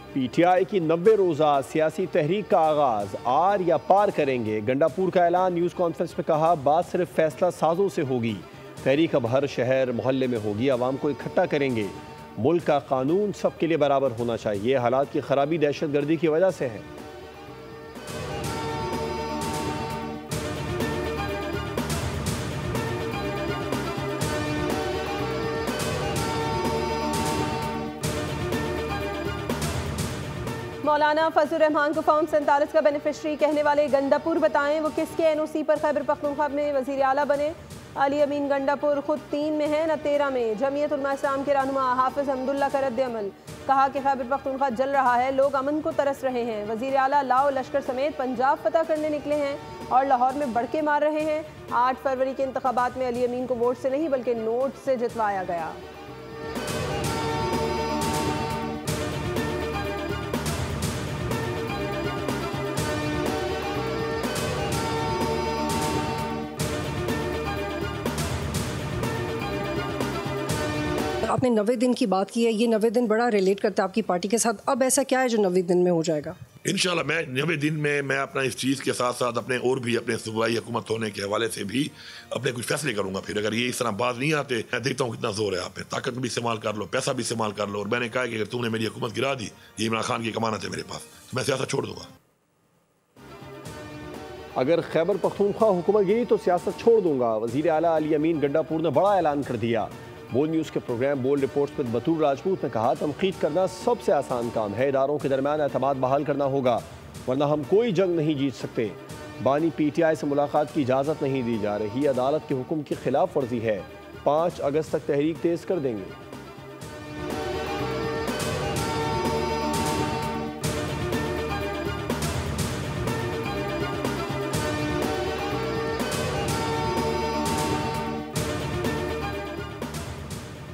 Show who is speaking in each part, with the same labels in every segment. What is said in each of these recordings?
Speaker 1: PTI की 90 रोज़ा सियासी तहरीक का आगाज आर या पार करेंगे। गंडापुर का ऐलान न्यूज़ कॉन्फ्रेंस में कहा, बात सिर्फ फैसला साजों से होगी। तहरीक अब हर शहर मोहल्ले में होगी, आवाम को इकट्ठा करेंगे। मुल्क का कानून सबके लिए बराबर होना चाहिए। हालात की खराबी दहशतगर्दी की वजह से है।
Speaker 2: मौलाना फजल रहमान को फॉर्म 47 का बेनिफिशरी कहने वाले गंडापुर बताएं वो किसके एनओसी पर खैबर पख्तूनख्वा में वजीर आला बने। अली अमीन गंडापुर खुद 3 में है न 13 में। जमीयत उलमा इस्लाम के रहनुमा हाफिज हमदुल्ला का रद्द अमल, कहा कि खैबर पख्तूनख्वा जल रहा है, लोग अमन को तरस रहे हैं। वजीर आला लाओ लश्कर समेत पंजाब फतह करने निकले हैं और लाहौर में बड़के मार रहे हैं। 8 फरवरी के इंतखाबात में अली अमीन को वोट से नहीं बल्कि नोट से जितवाया गया।
Speaker 3: आपने 90 दिन की बात की है, ये 90 दिन बड़ा रिलेट करता है आपकी पार्टी के साथ। अब ऐसा क्या है जो 90 दिन में हो जाएगा?
Speaker 4: इंशाल्लाह मैं 90 दिन में मैं अपना इस चीज़ के साथ साथ अपने और भी अपने सूबाई हुकूमत होने के हवाले से भी अपने कुछ फैसले करूंगा। फिर अगर ये इस तरह बात नहीं आते, मैं देखता हूँ कितना जोर है आप पे, ताकत भी इस्तेमाल कर लो, पैसा भी इस्तेमाल कर लो। और मैंने कहा कि अगर तुमने मेरी हुकूमत गिरा दी, ये इमरान खान की कमानत है मेरे पास, तो मैं सियासत छोड़ दूंगा।
Speaker 1: अगर खैबर पख्तूनख्वा हुकूमत गिरी तो सियासत छोड़ दूंगा। वजीर आला अली अमीन गंडापुर ने बड़ा ऐलान कर दिया। बोल न्यूज़ के प्रोग्राम बोल रिपोर्ट्स में बतूर राजपूत ने कहा, तनकीद करना सबसे आसान काम है, इदारों के दरमियान एतमाद बहाल करना होगा, वरना हम कोई जंग नहीं जीत सकते। बानी पीटीआई से मुलाकात की इजाज़त नहीं दी जा रही, अदालत के हुक्म की खिलाफ वर्जी है। 5 अगस्त तक तहरीक तेज कर देंगे।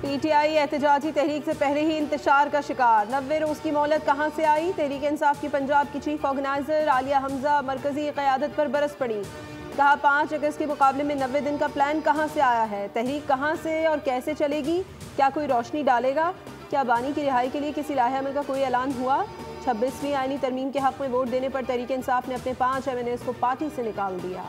Speaker 2: पीटीआई एहतजाजी तहरीक से पहले ही इंतशार का शिकार। 90 रोज़ की मोहलत कहाँ से आई? तहरीक इंसाफ की पंजाब की चीफ ऑर्गेनाइजर आलिया हमजा मरकजी क़यादत पर बरस पड़ी। कहा 5 अगस्त के मुकाबले में 90 दिन का प्लान कहाँ से आया है? तहरीक कहाँ से और कैसे चलेगी? क्या कोई रोशनी डालेगा? क्या बानी की रिहाई के लिए किसी लाहे अमल का कोई ऐलान हुआ? 26वीं आईनी तरमीम के हक़ में वोट देने पर तहरीक इंसाफ ने अपने 5 MNAs को पार्टी से निकाल दिया।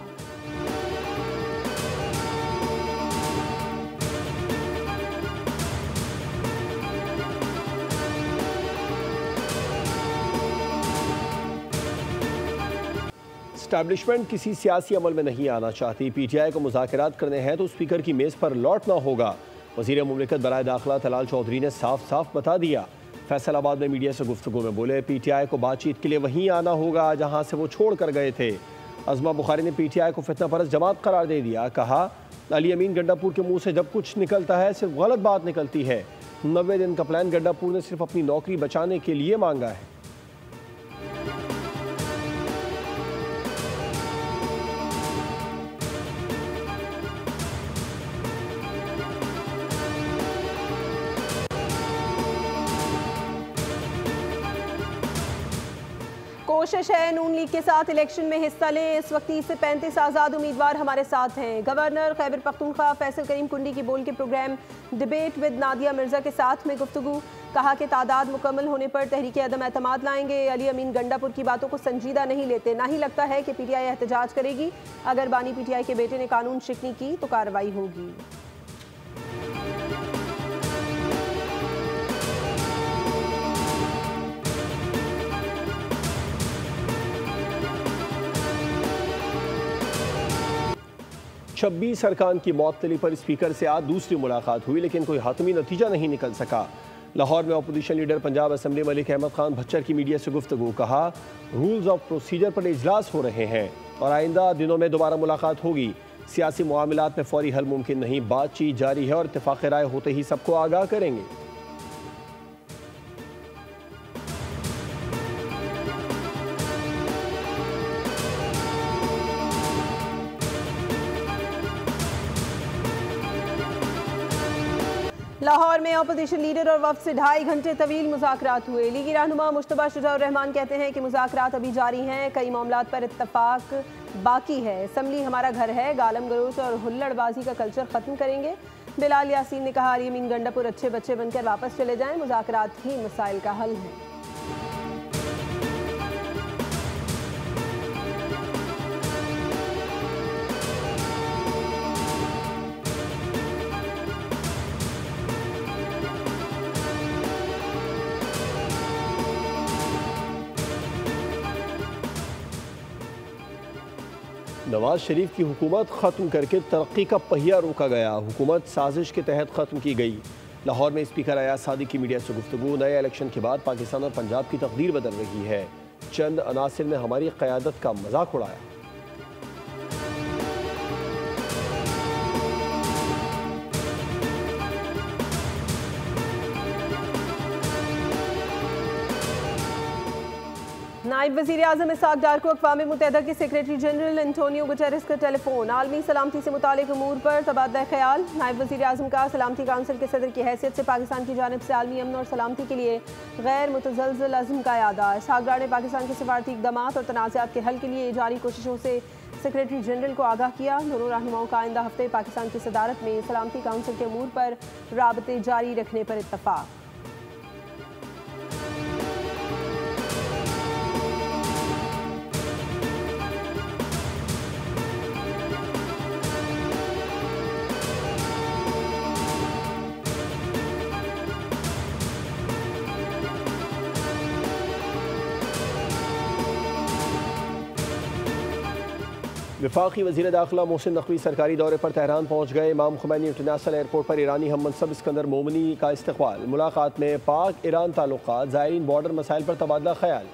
Speaker 1: एस्टैब्लिशमेंट किसी सियासी अमल में नहीं आना चाहती। पीटीआई को मुज़ाकरात करने हैं तो स्पीकर की मेज़ पर लौटना होगा। वज़ीर मुमलिकत बराए दाखिला तलाल चौधरी ने साफ साफ बता दिया। फैसलाबाद में मीडिया से गुफ्तगू में बोले, पीटीआई को बातचीत के लिए वहीं आना होगा जहां से वो छोड़ कर गए थे। अज़मा बुखारी ने पीटीआई को फितना परस्त जमात करार दे दिया। कहा, अली अमीन गंडापुर के मुँह से जब कुछ निकलता है सिर्फ गलत बात निकलती है। 90 दिन का प्लान गंडापुर ने सिर्फ अपनी नौकरी बचाने के लिए मांगा है।
Speaker 2: कोशिश है नून लीग के साथ इलेक्शन में हिस्सा लें। इस वक्त 30 से 35 आज़ाद उम्मीदवार हमारे साथ हैं। गवर्नर खैबर पख्तूनख्वा फैसल करीम कुंडी की बोल के programme debate with Nadia Mirza के साथ में गुफ्तगू, कहा कि तादाद मुकम्मल होने पर तहरीक अदम एतमाद लाएंगे। अली अमीन गंडापुर की बातों को संजीदा नहीं लेते, ना ही लगता है कि पीटीआई एहतजाज करेगी। अगर बानी पीटीआई के बेटे ने कानून शिकनी की तो कार्रवाई होगी।
Speaker 1: छब्बीस अरकान की मौतली पर स्पीकर से आज दूसरी मुलाकात हुई, लेकिन कोई हतमी नतीजा नहीं निकल सका। लाहौर में opposition leader Punjab assembly Malik Ahmad Khan Bhachar की मीडिया से गुफ्तगू, कहा रूल्स ऑफ प्रोसीजर पर इजलास हो रहे हैं और आइंदा दिनों में दोबारा मुलाकात होगी। सियासी मामलात में फौरी हल मुमकिन नहीं, बातचीत जारी है और इत्तेफाक राय होते ही सबको आगाह करेंगे।
Speaker 2: लाहौर में अपोजिशन लीडर और वफ्द से 2.5 घंटे तवील मुज़ाकरात हुए। लीगी रहनुमा मुश्तबा शुजा रहमान कहते हैं कि मुज़ाकरात अभी जारी हैं, कई मामलात पर इत्तफाक बाकी है। असम्बली हमारा घर है, गालम गलोच और हुल्लड़बाजी का कल्चर ख़त्म करेंगे। बिलाल यासीन ने कहा, अली अमीन गंडापुर अच्छे बच्चे बनकर वापस चले जाएं, मुज़ाकरात ही मसाइल का हल है।
Speaker 1: नवाज शरीफ की हुकूमत ख़त्म करके तरक्की का पहिया रोका गया। हुकूमत साजिश के तहत ख़त्म की गई। लाहौर में स्पीकर अयाज सादिक की मीडिया से गुफ्तगू। नए इलेक्शन के बाद पाकिस्तान और पंजाब की तकदीर बदल रही है। चंद अनासिर ने हमारी क़यादत का मजाक उड़ाया।
Speaker 2: नायब वज़ीर आज़म इसाक डार को अक़वाम मुत्तहिदा के सेक्रेटरी जनरल एंटोनियो गुटेरेस का टेलीफोन। आलमी सलामती से मुतालिक अमूर पर तबादला ख्याल। नायब वज़ीर आज़म का सलामती काउंसिल के सदर की हैसियत से पाकिस्तान की जानिब से आलमी अमन और सलामती के लिए गैर मुतज़लज़ल अज़्म का यादा। इसाक डार ने पाकिस्तान के सफारती इक़दामात और तनाज़ात के हल के लिए जारी कोशिशों से सेक्रेटरी जनरल को आगाह किया। दोनों रहनुमाओं का आइंदा हफ्ते पाकिस्तान की सदारत में सलामती काउंसिल के अमूर पर राबते जारी रखने पर इत्तफ़ाक़।
Speaker 1: वफाकी वज़ीर दाखिला मोहसिन नकवी सरकारी दौरे पर तेहरान पहुँच गए। इमाम खुमैनी इंटरनेशनल एयरपोर्ट पर ईरानी हम मनसब इस्कंदर मोमनी का इस्तकबाल। मुलाकात में पाक ईरान ताल्लुकात, ज़ायरीन बॉर्डर मसाइल पर तबादला ख्याल।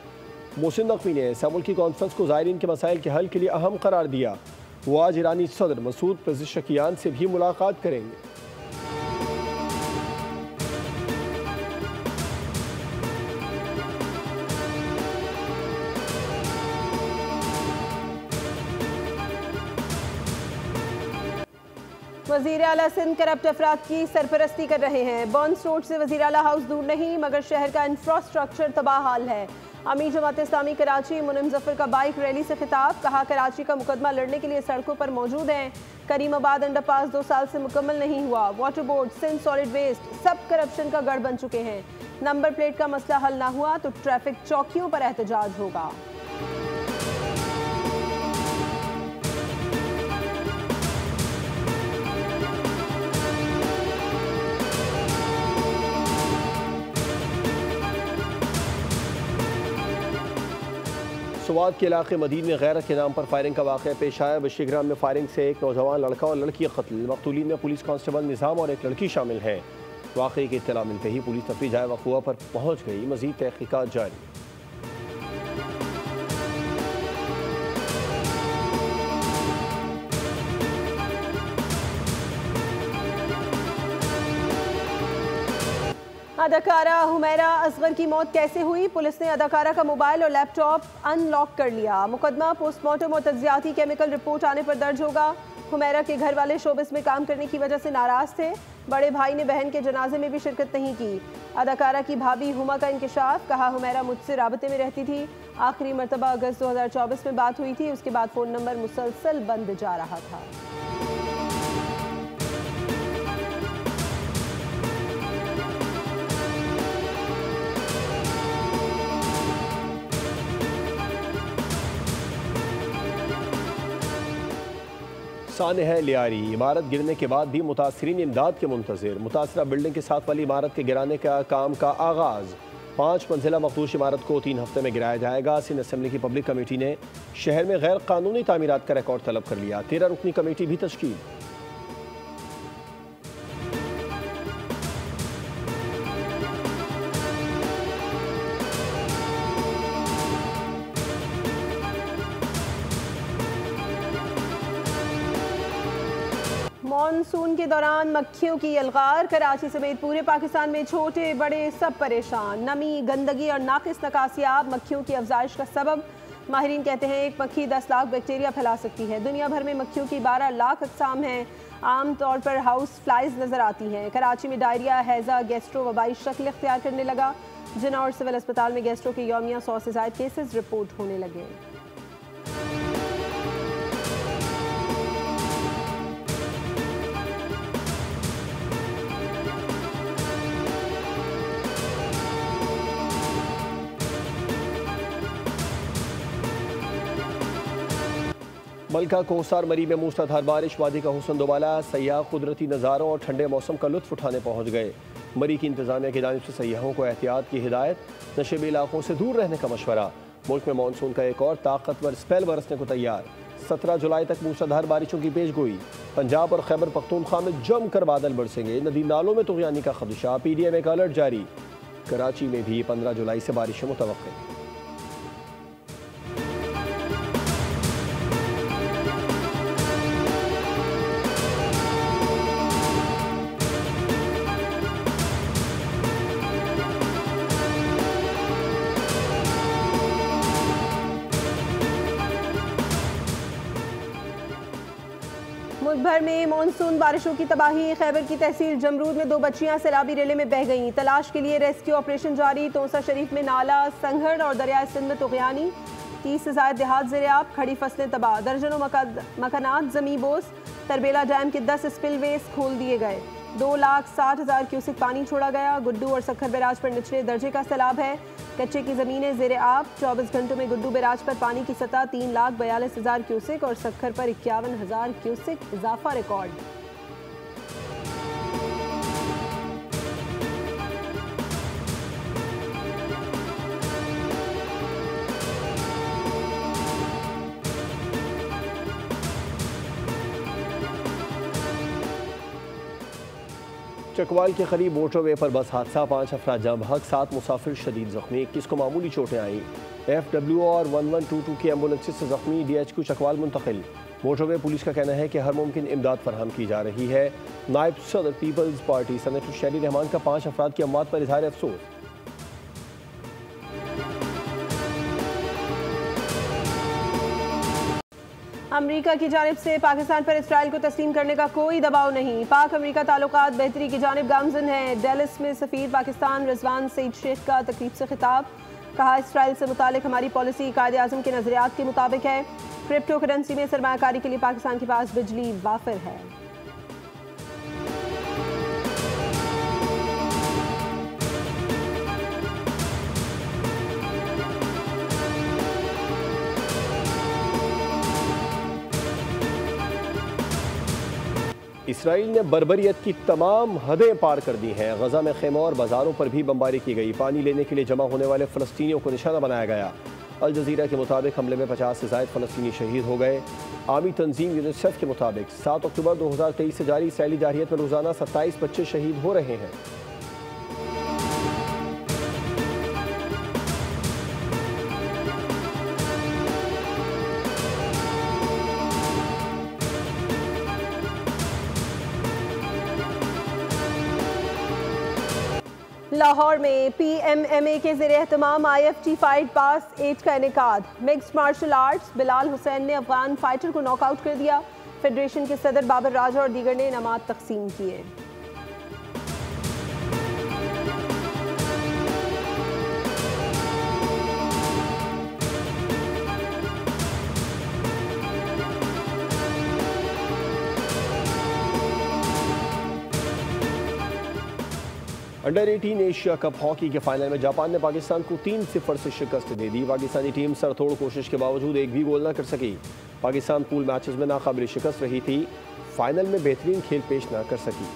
Speaker 1: मोहसिन नकवी ने इस्तांबुल की कॉन्फ्रेंस को ज़ायरीन के मसाइल के हल के लिए अहम करार दिया। वो आज ईरानी सदर मसूद पेज़ेश्कियान से भी मुलाकात करेंगे।
Speaker 2: वज़ीर आला सिंध करप्ट अफराद की सरपरस्ती कर रहे हैं। बर्न्स रोड से वज़ीर आला हाउस दूर नहीं, मगर शहर का इंफ्रास्ट्रक्चर तबाह हाल है। अमीर जमात इस्लामी कराची मुनिम जफर का बाइक रैली से खिताब। कहा कराची का मुकदमा लड़ने के लिए सड़कों पर मौजूद हैं। करीमाबाद अंडरपास 2 साल से मुकम्मल नहीं हुआ। Water board, Sindh solid waste सब करप्शन का गढ़ बन चुके हैं। नंबर प्लेट का मसला हल ना हुआ तो ट्रैफिक चौकियों पर एहतजाज होगा।
Speaker 1: स्वात के इलाके मदीन में गैरत के नाम पर फायरिंग का वाक़या पेश आया। बशीग्राम में फायरिंग से एक नौजवान लड़का और लड़की कत्ल। मक़तूलीन में पुलिस कांस्टेबल निज़ाम और एक लड़की शामिल हैं। वाक़े की इत्तला मिलते ही पुलिस तफरीह जाए वक़ूआ पर पहुँच गई। मज़ीद तहक़ीक़ात जारी।
Speaker 2: अदाकारा हुमैरा असगर की मौत कैसे हुई? पुलिस ने अदाकारा का मोबाइल और लैपटॉप अनलॉक कर लिया। मुकदमा पोस्टमार्टम और तज्जियाती केमिकल रिपोर्ट आने पर दर्ज होगा। हुमैरा के घर वाले शोबिस में काम करने की वजह से नाराज थे। बड़े भाई ने बहन के जनाजे में भी शिरकत नहीं की। अदाकारा की भाभी हुमा का इंकशाफ। कहा हुमैरा मुझसे राबते में रहती थी। आखिरी मरतबा अगस्त 2024 में बात हुई थी। उसके बाद फ़ोन नंबर मुसलसल बंद जा रहा था।
Speaker 1: सानह लियारी। इमारत गिरने के बाद भी मुतासरीन इमदाद के मुंतज़िर। मुतासरा बिल्डिंग के साथ वाली इमारत के गिराने का काम का आगाज़। 5 मंजिला मखदूश इमारत को 3 हफ्ते में गिराया जाएगा। सिंध असम्बली की पब्लिक कमेटी ने शहर में गैर कानूनी तामीरात का रिकॉर्ड तलब कर लिया। 13 रुकनी कमेटी भी तश्कील।
Speaker 2: मानसून के दौरान मक्खियों की यलगार। कराची समेत पूरे पाकिस्तान में छोटे बड़े सब परेशान। नमी, गंदगी और नाकिस नकासियाब मक्खियों की अफजाइश का सबब। माहिरीन कहते हैं एक मक्खी 10 लाख बैक्टीरिया फैला सकती है। दुनिया भर में मक्खियों की 12 लाख अक़साम हैं। आम तौर पर हाउस फ्लाइज नज़र आती हैं। कराची में डायरिया, हैज़ा, गैस्ट्रो वबाई शक्ल इख्तियार करने लगा। जिना और सिविल अस्पताल में गैस्ट्रो के यौमिया 100 से ज़ायद केसेस रिपोर्ट होने लगे।
Speaker 1: मलका कोहसार मरी में मूसलाधार बारिश। वादी का हुस्न दोबाला। सयाह कुदरती नज़ारों और ठंडे मौसम का लुत्फ़ उठाने पहुँच गए। मरी की इंतज़ामिया की जानिब से सयाहों को एहतियात की हिदायत। नशेबी इलाकों से दूर रहने का मशवरा। मुल्क में मानसून का एक और ताकतवर स्पेल बरसने को तैयार। 17 जुलाई तक मूसलाधार बारिशों की पेशगोई। पंजाब और खैबर पख्तूनख्वा में जमकर बादल बरसेंगे। नदी नालों में तुग़यानी का खदशा। PDM का अलर्ट जारी। कराची में भी 15 जुलाई से बारिशें मुतवक्किल।
Speaker 2: मुल्क भर में मानसून बारिशों की तबाही। खैबर की तहसील जमरूद में 2 बच्चियां सैलाबी रेले में बह गईं। तलाश के लिए रेस्क्यू ऑपरेशन जारी। तोसा शरीफ में नाला, संघड़ और दरिया सिंध में तुग़यानी। 30 से ज़ायद देहात ज़ेर-ए-आब। खड़ी फसलें तबाह। दर्जनों मकानात ज़मीं बोस। तरबेला डैम के 10 स्पिलवेज खोल दिए गए। 2,60,000 क्यूसिक पानी छोड़ा गया। गुड्डू और सक्खर बैराज पर निचले दर्जे का सैलाब है। कच्चे की ज़मीनें ज़ेर-ए-आब। 24 घंटों में गुड्डू बैराज पर पानी की सतह 3,42,000 क्यूसिक और सक्खर पर 51,000 क्यूसिक इजाफा रिकॉर्ड।
Speaker 1: चकवाल के करीब मोटरवे पर बस हादसा। 5 अफराद जाँ बहक, 7 मुसाफिर शदीद जख्मी। 21 को मामूली चोटें आईं। FWO और 1122 की एम्बुलेंस से जख्मी DHQ चकवाल मुंतकिल। मोटरवे पुलिस का कहना है कि हर मुमकिन इमदाद फराहम की जा रही है। नायब सदर पीपल्स पार्टी सेनेटर शहरी रहमान का 5 अफराद की अमवात पर इजहार अफसोस।
Speaker 2: अमरीका की जानिब से पाकिस्तान पर इसराइल को तस्लीम करने का कोई दबाव नहीं। पाक अमरीका ताल्लुकात बेहतरी की जानिब गामजन है। डेलिस में सफीर पाकिस्तान रिजवान सईद शेख का तकरीब से खिताब। कहा, इसराइल से मुतालिक हमारी पॉलिसी कायदे आज़म के नजरियात के मुताबिक है। क्रिप्टो करेंसी में सरमायाकारी के लिए पाकिस्तान के पास बिजली वाफिर है।
Speaker 1: इसराइल ने बर्बरियत की तमाम हदें पार कर दी हैं। गजा में खेमों और बाजारों पर भी बमबारी की गई। पानी लेने के लिए जमा होने वाले फ़लस्तीनियों को निशाना बनाया गया। अल जज़ीरा के मुताबिक हमले में 50 से ज़ायद फ़लस्तीनी शहीद हो गए। आमी तंजीम यूनिसेफ के मुताबिक 7 अक्टूबर 2023 से जारी इसराइली जारहियत में रोज़ाना 27 बच्चे शहीद हो रहे हैं।
Speaker 2: लाहौर में PMMA के ज़ेरे एहतमाम IFT फाइट पास 8 का इनेकाद। Mixed martial arts. Bilal Hussain ने अफगान फाइटर को नॉकआउट कर दिया। फेडरेशन के सदर बाबर राजा और दीगर ने इनामात तकसीम किए।
Speaker 1: अंडर 18 एशिया कप हॉकी के फाइनल में जापान ने पाकिस्तान को 3-0 से शिकस्त दे दी। पाकिस्तानी टीम सरतोड़ कोशिश के बावजूद एक भी गोल न कर सकी। पाकिस्तान पूल मैचेस में नाकाबिल शिकस्त रही थी। फाइनल में बेहतरीन खेल पेश न कर सकी।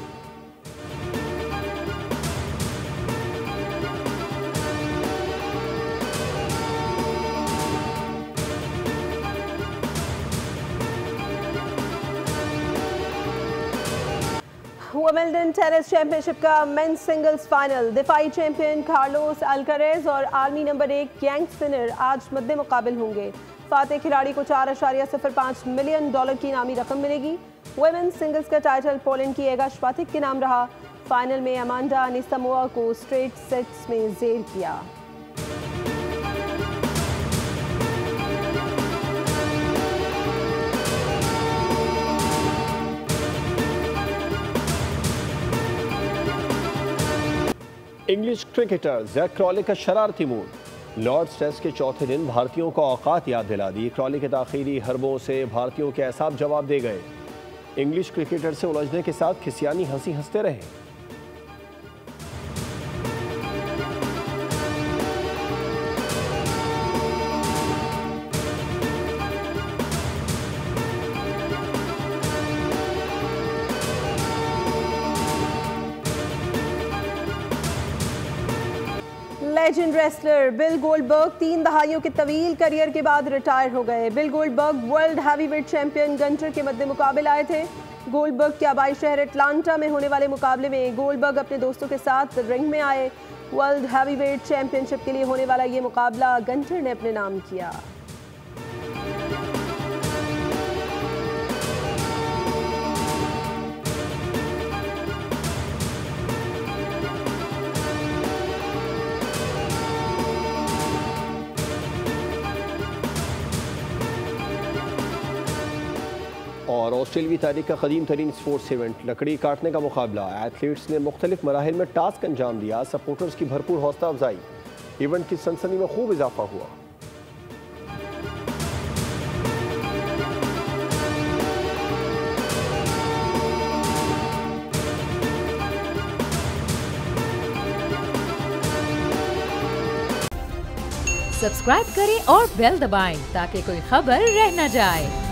Speaker 2: विंबलडन टेनिस चैंपियनशिप का मेंस सिंगल्स फाइनल। दिफाई चैंपियन कार्लोस अल्कारेज और आर्मी नंबर 1 यांग सिनर आज मद्दे मुकाबिल होंगे। फातेह खिलाड़ी को $4.05 मिलियन की इनामी रकम मिलेगी। वुमेन्स सिंगल्स का टाइटल पोलैंड की एगा श्वातिक के नाम रहा। फाइनल में अमांडा अनिसामोवा को स्ट्रेट सेट्स में जेर किया।
Speaker 1: इंग्लिश क्रिकेटर जैक क्रॉले का शरारती मूड। लॉर्ड्स टेस्ट के चौथे दिन भारतीयों को औकात याद दिला दी। क्रॉले के ताखीरी हरबों से भारतीयों के एहसाब जवाब दे गए। इंग्लिश क्रिकेटर से उलझने के साथ खिसियानी हंसी हंसते रहे।
Speaker 2: लेजेंड रेसलर बिल गोल्डबर्ग 3 दहाइयों के तवील करियर के बाद रिटायर हो गए। Bill Goldberg world heavyweight champion Günter के मद्दे मुकाबले आए थे। गोल्डबर्ग के आबाई शहर अटलांटा में होने वाले मुकाबले में गोल्डबर्ग अपने दोस्तों के साथ रिंग में आए। वर्ल्ड हैवीवेट चैंपियनशिप के लिए होने वाला ये मुकाबला गंटर ने अपने नाम किया।
Speaker 1: और ऑस्ट्रेलियावी तारीख का कदीम तरीन स्पोर्ट्स इवेंट लकड़ी काटने का मुकाबला। एथलीट्स ने मुख्तलिफ मराहिल में टास्क अंजाम दिया। सपोर्टर्स की भरपूर हौसला अफजाई। इवेंट की सनसनी में खूब इजाफा हुआ।
Speaker 5: सब्सक्राइब करें और बेल दबाएं ताकि कोई खबर रह न जाए।